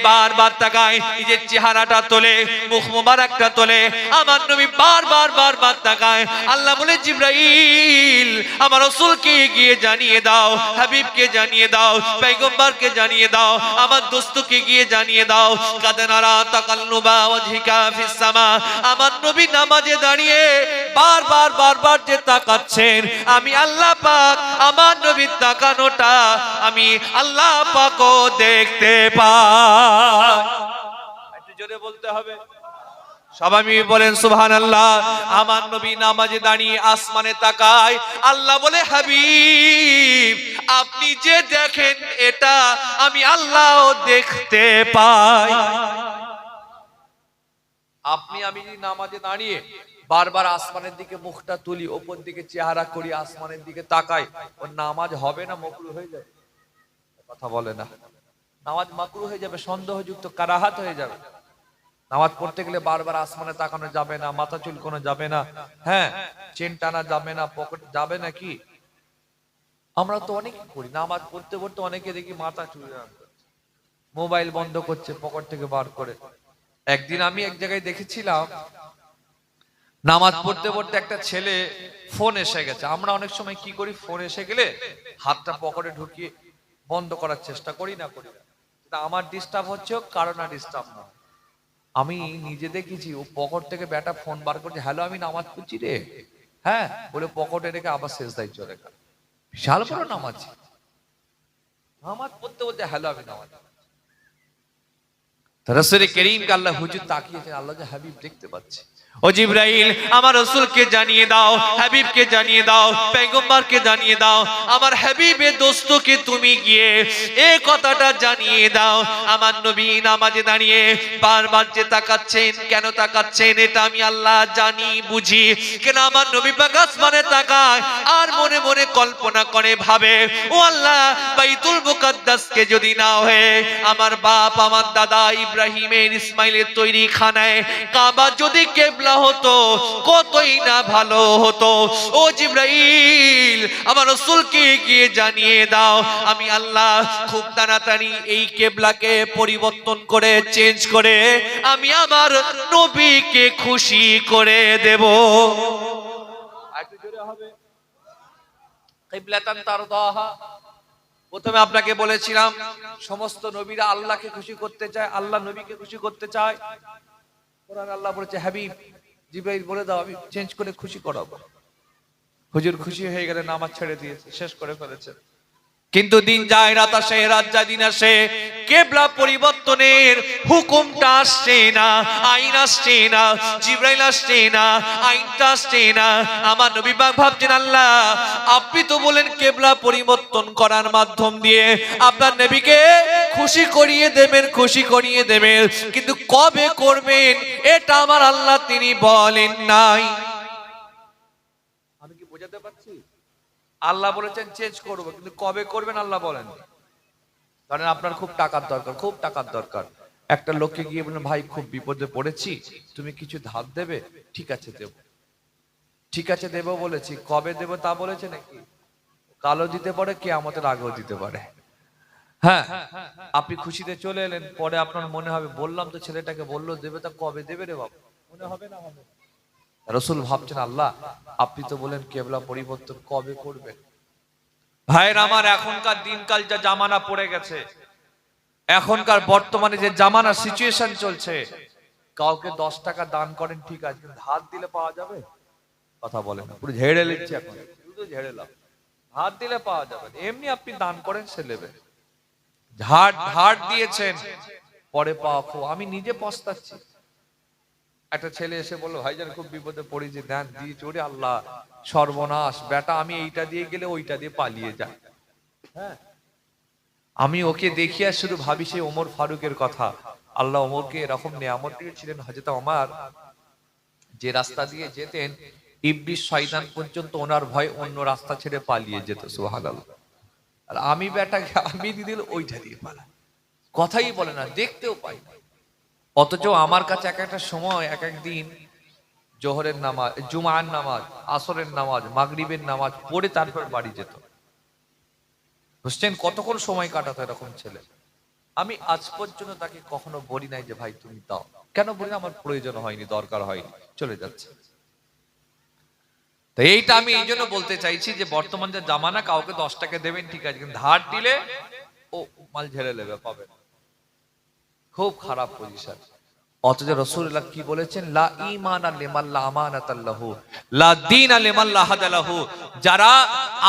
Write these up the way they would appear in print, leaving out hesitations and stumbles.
বারবার তাকায়, নিজের চেহারাটা তোলে, মুখ মোবারকটা তোলে, আমার নবী বারবার তাকায়। আল্লাহ বলে, জিবরাইল আমার রাসূলকে গিয়ে জানিয়ে দাও, হাবিবকে জানিয়ে দাও, পয়গম্বরকে জানিয়ে দাও, আমার দোস্তকে গিয়ে জানিয়ে দাও, কাদনারা তাকাল্লুবা ওয়াজহিকা ফিস সামা, আমার নবী নামাজে দাঁড়িয়ে বারবার যে তাকাচ্ছেন, আমি আল্লাহ পাক আমার নবীর তাকানোটা আমি আল্লাহ পাকও দেখতে পাই। একটু জোরে বলতে হবে, সবাই মিলে বলেন সুবহানাল্লাহ। আমার নবী নামাজে দাঁড়িয়ে আসমানে তাকায়, আল্লাহ বলে, হাবিব আপনি যে দেখেন এটা আমি আল্লাহও দেখতে পাই। আপনি আমি যদি নামাজে দাঁড়িয়ে বারবার আসমানের দিকে মুখটা তুলি, ওপর দিকে চেহারা করি, আসমানের দিকে তাকাই, ওর নামাজ হবে না মাকরুহ হয়ে যাবে? কথা বলে না, নামাজ মাকরুহ হয়ে যাবে, সন্দেহযুক্ত কারাহাত হয়ে যাবে। নামাজ পড়তে গেলে বারবার আসমানে তাকানো যাবে না, মাথা চুলকানো যাবে না, হ্যাঁ চেন টানা যাবে না, পকেট যাবে না। কি আমরা তো অনেকে করি, নামাজ পড়তে পড়তে অনেকে দেখি মাথা চুলকানো, মোবাইল বন্ধ করছে পকেট থেকে বার করে। একদিন আমি এক জায়গায় দেখেছিলাম, নামাজ পড়তে পড়তে একটা ছেলে ফোন এসে গেছে। আমরা অনেক সময় কি করি, ফোন এসে গেলে হাতটা পকেটে ঢুকিয়ে বন্ধ করার চেষ্টা করি না? আমার ডিস্টার্ব হচ্ছে, কারণ না ডিস্টার্ব না। আমি নিজে দেখেছি, ও পকেট থেকে ব্যাটা ফোন বার করছে, হ্যালো আমি নামাজ পড়ছি রে, হ্যাঁ বলে পকেটে রেখে আবার সেজদায় চলে গেল। বিশাল বড় নামাজ, নামাজ পড়তে বলতে হ্যালো আমি নামাজ। রাসূল করিমকে আল্লাহ হুজুর তাকিয়েছেন, আল্লাহ যে হাবিব দেখতে পাচ্ছে। ও জিবরাইল আমার রাসূলকে জানিয়ে দাও, হাবিবকে জানিয়ে দাও, পয়গম্বরকে জানিয়ে দাও, আমার হাবিবের দোস্তকে তুমি গিয়ে এই কথাটা জানিয়ে দাও, আমার নবী নামাজে দাঁড়িয়ে বারবার যে তাকাচ্ছেন, কেন তাকাচ্ছেন এটা আমি আল্লাহ জানি বুঝি। কেন আমার নবী পাক আসমানে তাকায় আর মনে মনে কল্পনা করে, ভাবে, ও আল্লাহ বাইতুল মুকাদ্দাসকে যদি না হয়ে আমার বাপ আমার দাদা ইব্রাহিমের ইসমাইলের তৈরি খানায় কাবা যদি কেবলা হতো কতই না ভালো হতো। ও জিবরাইল আমার রাসূলকে গিয়ে জানিয়ে দাও, আমি আল্লাহ খুব তাড়াতাড়ি এই কেবলাকে পরিবর্তন করে চেঞ্জ করে আমি আমার নবীকে খুশি করে দেব। একটু জোরে হবে, কিবলাতান তারদাহা। প্রথমে আপনাকে বলেছিলাম সমস্ত নবীরা আল্লাহকে খুশি করতে চায়, আল্লাহ নবীকে খুশি করতে চায়। কোরআন আল্লাহ বলেছে, হাবিব জিবরাইল বলে দাও আমি চেঞ্জ করে খুশি করাবো। হুজুর খুশি হয়ে গেলে নামাজ ছেড়ে দিয়েছে, শেষ করে ফেলেছে। কিন্তু দিন যায় রাত আসে, রাত যায় দিন আসে, কেবলা পরিবর্তনের হুকুমটা আসছে না, আইন আসছে না, জিবরাইল আসছে না, আইনটা আসছে না। আমার নবী পাক ভাবছেন, আল্লাহ আপনি তো বলেন কেবলা পরিবর্তন করার মাধ্যম দিয়ে আপনার নবীকে খুশি করিয়ে দেবেন, খুশি করিয়ে দেবেন, কিন্তু কবে করবেন এটা আমার আল্লাহ তিনি বলেন নাই। আমি কি বোঝাতে পারছি? আল্লাহ বলেছেন চেঞ্জ করবো, কিন্তু কবে করবেন আল্লাহ বলেন। কারণ আপনার খুব টাকার দরকার, খুব টাকার দরকার। একটা লোককে গিয়ে বললেন, ভাই খুব বিপদে পড়েছি, তুমি কিছু ধার দেবে? ঠিক আছে দেব। ঠিক আছে দেব বলেছি, কবে দেব তা বলেছে নাকি? কালও দিতে পারে, কিয়ামতের আগেও দিতে পারে। হ্যাঁ আপনি খুশিতে চলে এলেন, পরে আপনার মনে হবে বললাম তো ছেলেটাকে বললো দেবে, তা কবে দেবে রে বাবা? মনে হবে না হবে? রাসূল ভাবছেন, আল্লাহ আপনি তো বলেন কেবলা পরিবর্তন কবে করবেন। ভাইয়ের আমার, এখনকার দিনকাল যা জামানা পড়ে গেছে, এখনকার বর্তমানে যে জামানা সিচুয়েশন চলছে, কাউকে 10 টাকা দান করেন ঠিক আছে, ধার দিলে পাওয়া যাবে? কথা বলেন না, পুরো ঝেড়ে নিচ্ছে এখন, শুধু ঝেড়ে লাভ। ধার দিলে পাওয়া যাবে, এমনি আপনি দান করেন সে নেবে। ধার দিয়েছেন পরে পাওয়া খুব, আমি নিজে পস্তাচ্ছি। একটা ছেলে এসে বললো, ভাইজান খুব বিপদে পড়েছি, দেন দিয়ে চড়ে, আল্লাহ সর্বনাশ বেটা, আমি এইটা দিয়ে গেলে ওইটা দিয়ে পালিয়ে যায়। হ্যাঁ আমি ওকে দেখিয়া শুধু ভাবি সেই ওমর ফারুকের কথা। আল্লাহ ওমরকে এরকম নিয়ামত দিয়েছিলেন, হযরত ওমর যে রাস্তা দিয়ে যেতেন ইবলিস শয়তান পর্যন্ত ওনার ভয় অন্য রাস্তা ছেড়ে পালিয়ে যেত। সুবহানাল্লাহ। আর আমি বেটাকে আমি দিয়ে দিলে ওইটা দিয়ে পালা, কথাই বলে না, দেখতেও পাই না। অথচ আমার কাছে এক একটা সময়, এক এক দিন জোহরের নামাজ, জুমার নামাজ, আসরের নামাজ, মাগরিবের নামাজ পড়ে তারপর বাড়ি যেত। বুঝছেন কতক্ষণ সময় কাটাতো এরকম ছেলে। আমি আজ পর্যন্ত তাকে কখনো বলি নাই যে ভাই তুমি দাও, কেন বলি না? আমার প্রয়োজন হয়নি, দরকার হয়নি, চলে যাচ্ছে। তো এইটা আমি এই জন্য বলতে চাইছি যে বর্তমান যে জামানা, কাউকে 10 টাকা দেবেন ঠিক আছে, কিন্তু ধার দিলে ও মাল ঝেড়ে নেবে, পাবে না। খুব খারাপ পজিশন। অথচ রাসূলুল্লাহ কি বলেছেন? লা ঈমানা লিমান লা আমানাতাল্লাহু, লা দীনা লিমান লা হাদালাহু। যারা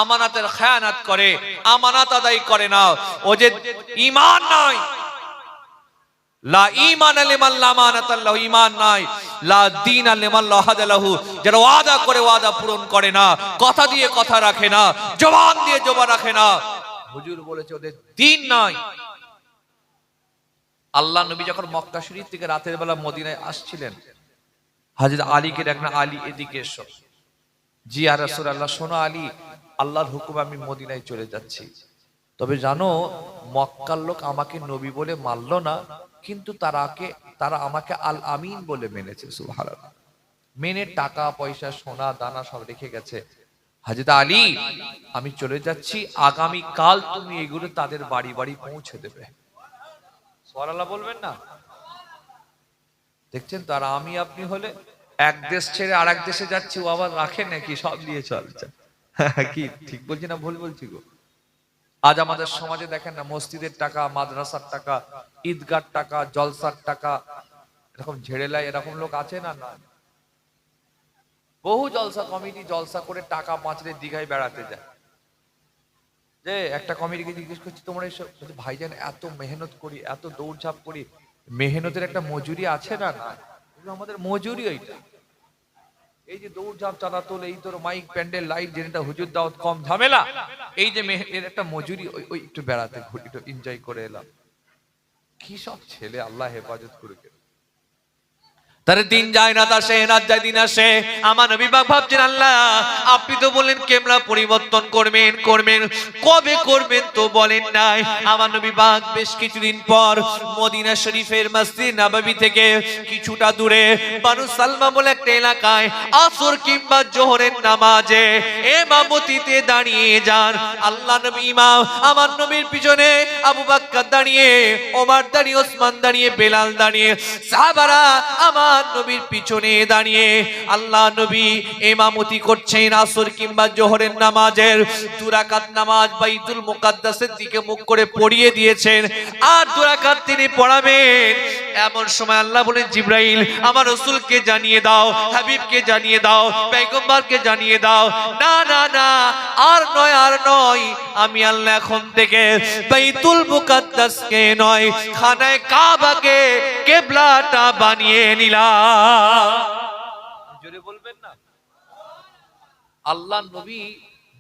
আমানাতের খেয়ানত করে, আমানত আদায় করে না, ও যে ঈমান নাই। লা ঈমানা লিমান লা আমানাতাল্লাহু, ঈমান নাই। লা দীনা লিমান লা হাদালাহু, যারা ওয়াদা করে ওয়াদা পূরণ করে না, কথা দিয়ে কথা রাখে না, জবান দিয়ে জবান রাখে না, হুজুর বলেছে ওদের দ্বীন নাই। আল্লাহ নবী যখন মক্কা শরীফ থেকে রাতের বেলা মদিনায় আসছিলেন, হযরত আলীকে ডাকনা, আলী এদিকে এসো। জি ইয়া রাসূলুল্লাহ, শোনো আলী, আল্লাহর হুকুম আমি মদিনায় চলে যাচ্ছি। তবে জানো, মক্কার লোক আমাকে নবী বলে মানলো না, কিন্তু তারা আমাকে আল আমিন বলে মেনেছে। সুবহানাল্লাহ। মেনে টাকা পয়সা সোনা দানা সব রেখে গেছে। হযরত আলী, আমি চলে যাচ্ছি, আগামী কাল তুমি এগুলো তাদের বাড়ি বাড়ি পৌঁছে দেবে। সুবহানাল্লাহ বলবেন না? দেখছেন তো, আর আমি আপনি হলে এক দেশ ছেড়ে আরেক দেশে যাচ্ছি, ও আবার রাখে নাকি, সব নিয়ে চলছে। কি ঠিক বলছি না ভুল বলছি গো? আজ আমাদের সমাজে দেখেন না, মসজিদের টাকা, মাদ্রাসার টাকা, ঈদগার টাকা, জলসার টাকা এরকম ঝেড়ে লাই, এরকম লোক আছে না? না। বহু জলসা কমিটি জলসা করে টাকা বাঁচলে দীঘায় বেড়াতে যায়। যে একটা কমিটিকে জিজ্ঞেস করছি, তোমরা এইসব, ভাইজান এত মেহনত করি, এত দৌড়ঝাঁপ করি, মেহনতের একটা মজুরি আছে না? না, এগুলো আমাদের মজুরি। ওইটা এই যে দৌড়ঝাঁপ চালাতল, এই তোর মাইক প্যান্ডেল লাইট জেনেটা, হুজুর দাওয়াত কম ঝামেলা, এই যে এর একটা মজুরি, ওই একটু বেড়াতে ঘুরি, একটু এনজয় করে এলাম। কি সব ছেলে, আল্লাহ হেফাজত করে। তার দিন যায় রাত আসে, রাত যায় দিন আসে। আমার নবী পাক ভাবছেন, আল্লাহ আপনি তো বলেন কেমলা পরিবর্তন করবেন, কবে করবেন তো বলেন নাই। আমার নবী পাক বেশ কিছুদিন পর মদিনা শরীফের মসজিদ নববী থেকে কিছুটা দূরে বানু সালমা বলে একটা এলাকায় আসর কিংবা জোহরের নামাজে ইমামতিতে দাঁড়িয়ে যান। আল্লাহ নবী ইমাম, আমার নবীর পিছনে আবু বকর দাঁড়িয়ে, ওমর দাঁড়িয়ে, ওসমান দাঁড়িয়ে, বেলাল দাঁড়িয়ে, সাহাবারা আমার নবীর পিছনে দাঁড়িয়ে আল্লাহ নবী ইমামতি করছেন আসর কিংবা জোহরের নামাজের। 2 রাকাত নামাজ বাইতুল মুকাদ্দাসের দিকে মুখ করে পড়িয়ে দিয়েছেন, আর 2 রাকাত তিনি পড়াবেন। এমন সময় আল্লাহ বলেন, জিবরাইল আমার রাসূলকে জানিয়ে দাও, হাবিবকে জানিয়ে দাও, পয়গম্বরকে জানিয়ে দাও, না না না, আর নয়, আর নয়, আমি আল্লাহ এখন থেকে বাইতুল মুকাদ্দাসকে নয়, খানায়ে কাবাকে কিবলাটা বানিয়ে নিলাম। জোরে বলবেন না? আল্লাহ নবী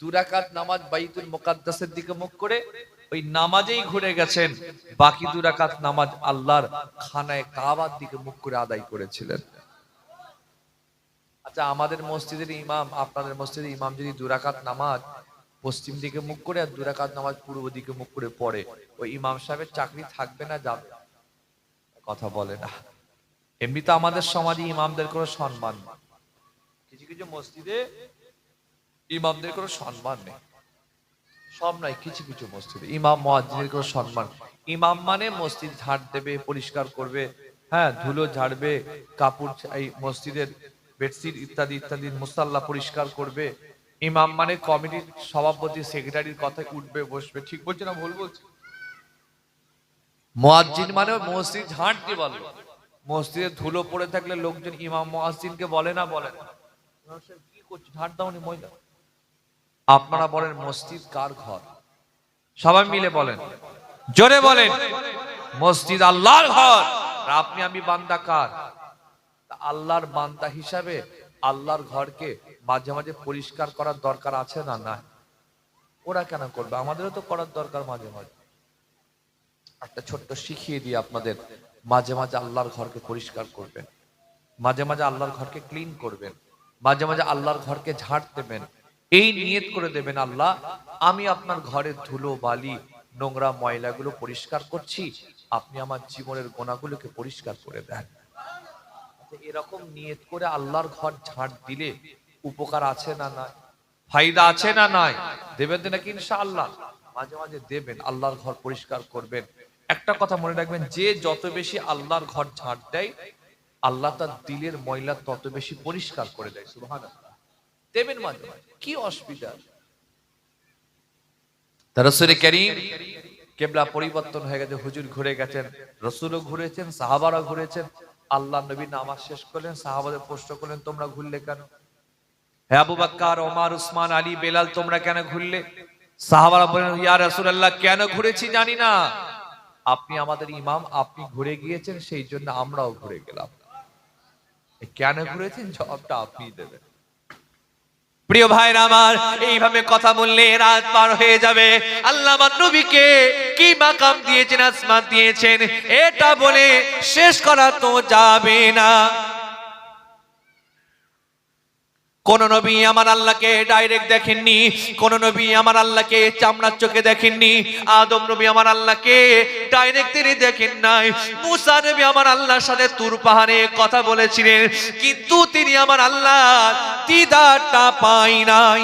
2 রাকাত নামাজ বাইতুল মুকাদ্দাসের দিকে মুখ করে ওই নামাজেই ঘুরে গেছেন, বাকি 2 রাকাত নামাজ আল্লাহর খানায়ে কাবার দিকে মুখ করে আদায় করেছিলেন। আচ্ছা, আমাদের মসজিদের ইমাম, আপনাদের মসজিদের ইমাম যদি 2 রাকাত নামাজ পশ্চিম দিকে মুখ করে আর 2 রাকাত নামাজ পূর্ব দিকে মুখ করে পড়ে, ওই ইমাম সাহেবের চাকরি থাকবে না যাবে? কথা বলে না। এমনি তো আমাদের সমাজে ইমামদের কোনো সম্মান নেই, কিছু কিছু মসজিদে ইমামদের কোনো সম্মান নেই, সব নাই, কিছু কিছু মসজিদে ইমাম মুয়াজ্জিনের কোনো সম্মান। ইমাম মানে মসজিদ ঝাড় দেবে, পরিষ্কার করবে, হ্যাঁ, ধুলো ঝাড়বে, কাপড়, এই মসজিদের বেডশিট ইত্যাদি ইত্যাদি মুসাল্লা পরিষ্কার করবে। ইমাম মানে কমিটির সভাপতি সেক্রেটারির কথায় উঠবে বসবে। ঠিক বলছে না ভুল বলছে? মুয়াজ্জিন মানে মসজিদ ঝাড় দিয়ে বলো। মসজিদে ধুলো পড়ে থাকলে লোকজন ইমাম মুয়াজ্জিনকে বলে না? বলে না। কি করছে, ঝাড় দাওনি ময়লা? আপনারা বলেন মসজিদ কার ঘর? সবাই মিলে বলেন, জোরে বলেন। মসজিদ আল্লাহর ঘর। আর আপনি আমি বান্দা কার? আল্লাহর বান্দা হিসাবে আল্লাহর ঘরকে মাঝে মাঝে পরিষ্কার করার দরকার আছে না? না। ওরা কেন করবে, আমাদেরও তো করার দরকার মাঝে মাঝে। একটা ছোট্ট শিখিয়ে দিই আপনাদের, মাঝে মাঝে আল্লাহর ঘরকে পরিষ্কার করবেন, মাঝে মাঝে আল্লাহর ঘরকে ক্লিন করবেন, মাঝে মাঝে আল্লাহর ঘরকে ঝাড় দেবেন। এই নিয়ত করে দেবেন, আল্লাহ আমি আপনার ঘরের ধুলো বালি নোংরা ময়লাগুলো পরিষ্কার করছি, আপনি আমার জীবনের গোনাগুলোকে পরিষ্কার করে দেন। এরকম নিয়ত করে আল্লাহর ঘর ঝাড় দিলে উপকার আছে না নাই? ফায়দা আছে না নাই? দেবেন নাকি? ইনশাআল্লাহ মাঝে মাঝে দেবেন, আল্লাহর ঘর পরিষ্কার করবেন। একটা কথা মনে রাখবেন, যে যত বেশি আল্লাহর ঘর ঝাড় দেয়, আল্লাহ তার দিলের ময়লা তত বেশি পরিষ্কার করে দেয়। সুবহানাল্লাহ। দেবেন মাঝে মাঝে, কি অসুবিধা? রাসূল কারীম কিবলা পরিবর্তন হয়ে গেছে, হুজুর ঘুরে গেছেন, রাসূলও ঘুরেছেন, সাহাবারা ঘুরেছেন। আল্লাহ নবী নামাজ শেষ করলেন, সাহাবাদের প্রশ্ন করলেন, তোমরা ঘুরলে কেন? হে আবু বকর, ওমর, উসমান, আলী, বেলাল, তোমরা কেন ঘুরলে? সাহাবারা বললেন, ইয়া রাসূলুল্লাহ, কেন ঘুরেছি জানি না, আপনি আমাদের ইমাম, আপনি ঘুরে গিয়েছেন, সেই জন্য আমরাও ঘুরে গেলাম। কেন ঘুরেছেন জবাবটা আপনি দেবেন। প্রিয় ভাইরা আমার, এইভাবে কথা বললে রাত পার হয়ে যাবে। আল্লাহ আমার নবীকে কি মাকাম দিয়েছেন, আসমান দিয়েছেন, এটা বলে শেষ করা তো যাবে না। কোন নবী আমার আল্লাহকে ডাইরেক্ট দেখেননি, কোন নবী আমার আল্লাহকে চামড়ার চোখে দেখেননি। আদম নবী আমার আল্লাহকে ডাইরেক্ট তিনি দেখেন নাই। মুসা নবী আমার আল্লাহর সাথে তুর পাহাড়ে কথা বলেছিলেন, কিন্তু তিনি আমার আল্লাহর দিদারটা পাই নাই।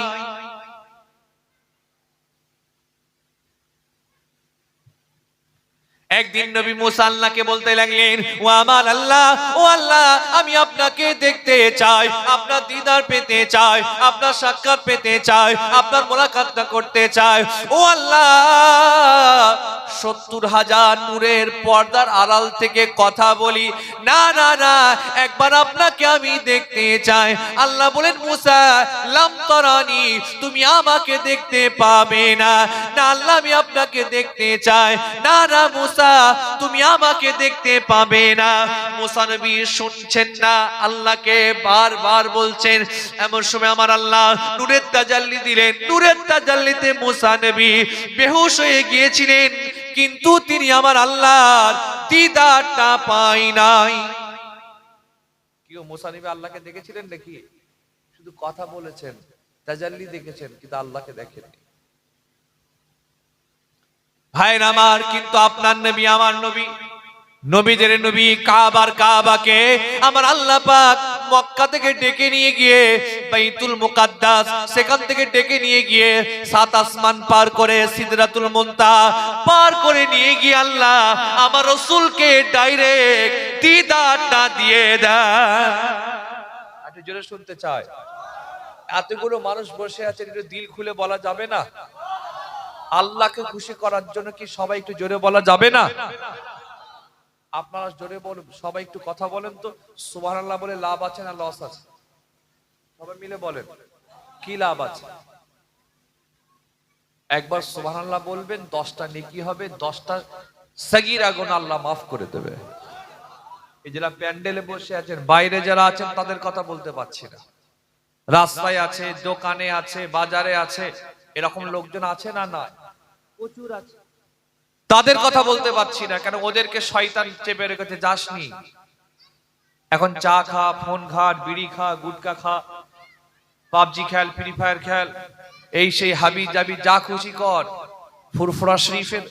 একদিন নবী মুসা আল্লাহকে বলতে লাগলেন, ও আমার আল্লাহ, ও আল্লাহ, আমি আপনাকে দেখতে চাই, আপনার দিদার পেতে চাই, আপনার সাক্ষাৎ পেতে চাই, আপনার মোলাকাতটা করতে চাই। ও আল্লাহ, ৭০,০০০ নূরের পর্দার আড়াল থেকে কথা বলি, না না না, একবার আপনাকে আমি দেখতে চাই। আল্লাহ বলেন, মুসা, লাম তারানি, তুমি আমাকে দেখতে পাবে না। না আল্লাহ, আমি আপনাকে দেখতে চাই। না না মুসা, তুমি আমাকে দেখতে পাবে না। মুসা নবী শুনছেন না, আল্লাহকে বারবার বলছেন। এমন সময় আমার আল্লাহ নূরের তাজাল্লি দিলেন। নূরের তাজাল্লিতে মুসা নবী বেহুশ হয়ে গিয়েছিলেন, কিন্তু তিনি আমার আল্লাহর দিদারটা পাই নাই। কি মুসা নবী আল্লাহকে দেখেছিলেন নাকি? শুধু কথা বলেছেন, তাজাল্লি দেখেছেন, কিন্তু আল্লাহকে দেখেননি। ভাইরা আমার, কিন্তু আপনার নবী, আমার নবী, নবীদের নবী কাবার কাবাকে আমার আল্লাহ পাক মক্কা থেকে ডেকে নিয়ে গিয়ে বাইতুল মুকাদ্দাস, সেখান থেকে ডেকে নিয়ে গিয়ে ৭ আসমান পার করে সিদরাতুল মুনতাহা পার করে নিয়ে গিয়ে আল্লাহ আমার রাসূলকে ডাইরেক্ট দিদারটা দিয়ে দেয়। একটু জোরে শুনতে চাই। এতগুলো মানুষ বসে আছে, একটু দিল খুলে বলা যাবে না? আল্লাহকে খুশি করার জন্য কি সবাই একটু জোরে বলা যাবে না? আপনারা জোরে বলুন, সবাই একটু কথা বলেন তো। সুবহানাল্লাহ বলে লাভ আছে না লস আছে? সবাই মিলে বলেন, কি লাভ আছে? একবার সুবহানাল্লাহ বলবেন, 10টা নেকি হবে, 10টা সাগীরা গুনাহ আল্লাহ মাফ করে দেবে। এই যারা প্যান্ডেলে বসে আছেন, বাইরে যারা আছেন, তাদের কথা বলতে পারছি না। রাস্তায় আছে, দোকানে আছে, বাজারে আছে, এরকম লোকজন আছে না? না, প্রচুর আছে। তাদের কথা বলতে পারছি না, কেন? ওদেরকে শয়তান চেপে রেখেছে, যাসনি। এখন চা খা, ফোন ঘাট, বিড়ি খা, গুটকা খা, পাবজি খেল, ফ্রি ফায়ার খেল, এই সেই হাবি জাবি যা খুশি কর। ফুরফুরা শরীফের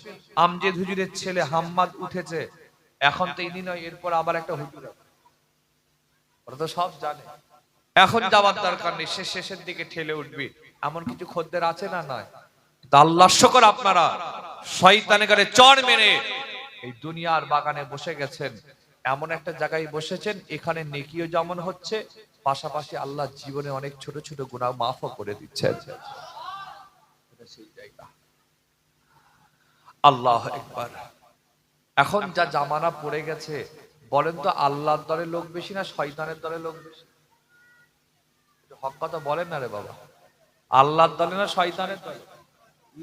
আমজেদ হুজুরের ছেলে হাম্মাদ উঠেছে, এখন তো ইনি নয়, এরপর আবার একটা হুজুর, ওরা তো সব জানে। এখন যাওয়ার দরকার নেই, শেষের দিকে ঠেলে উঠবি, এমন কিছু খদ্দের আছে না? নয়। আল্লাহর শুকর, আপনারা শয়তানের গায়ে চড় মেরে এই দুনিয়ার বাগানে বসে গেছেন, এমন একটা জায়গায় বসেছেন, এখানে নেকিও যেমন হচ্ছে, পাশাপাশি আল্লাহ জীবনে অনেক ছোট ছোট গুনাহ মাফও করে দিচ্ছেন। সেই জায়গা। আল্লাহু আকবার। এখন যা জামানা পড়ে গেছে, বলেন তো, আল্লাহর দলে লোক বেশি না শয়তানের দলে লোক বেশি? হক কথা বলেন না রে বাবা। আল্লাহর দলে না শয়তানের দলে?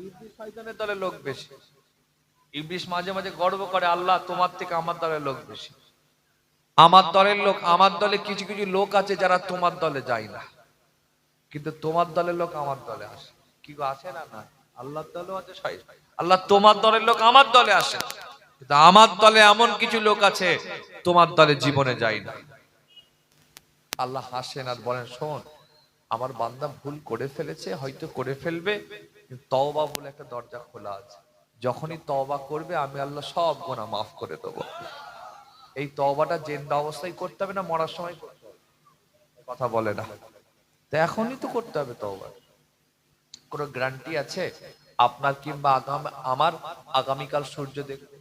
ইবলিস শয়তানের দলে লোক বেশি। ইবলিস মাঝে মাঝে গর্ব করে, আল্লাহ তোমার থেকে আমার দলের লোক বেশি। আমার দলের লোক, আমার দলে কিছু কিছু লোক আছে যারা তোমার দলে যায় না, কিন্তু তোমার দলের লোক আমার দলে আসে। কি গো, আছে না? না, আল্লাহর দলেও আছে শয়তান। আল্লাহ তোমার দলের লোক আমার দলে আসে, কিন্তু আমার দলে এমন কিছু লোক আছে তোমার দলে জীবনে যায় না। আল্লাহ হাসেন আর বলেন, শোন, আমার বান্দা ভুল করে ফেলেছে, হয়তো করে ফেলবে, কিন্তু তওবা বলে একটা দরজা খোলা আছে। যখনই তওবা করবে, আমি আল্লাহ সব গুনাহ মাফ করে দেবো। এই তওবাটা জিন্দা অবস্থায় করতে হবে না মরার সময় করতে হবে? কথা বলে না। তো এখনই তো করতে হবে তওবা। কোনো গ্যারান্টি আছে আপনার কিংবা আমার আগামীকাল সূর্য দেখবে?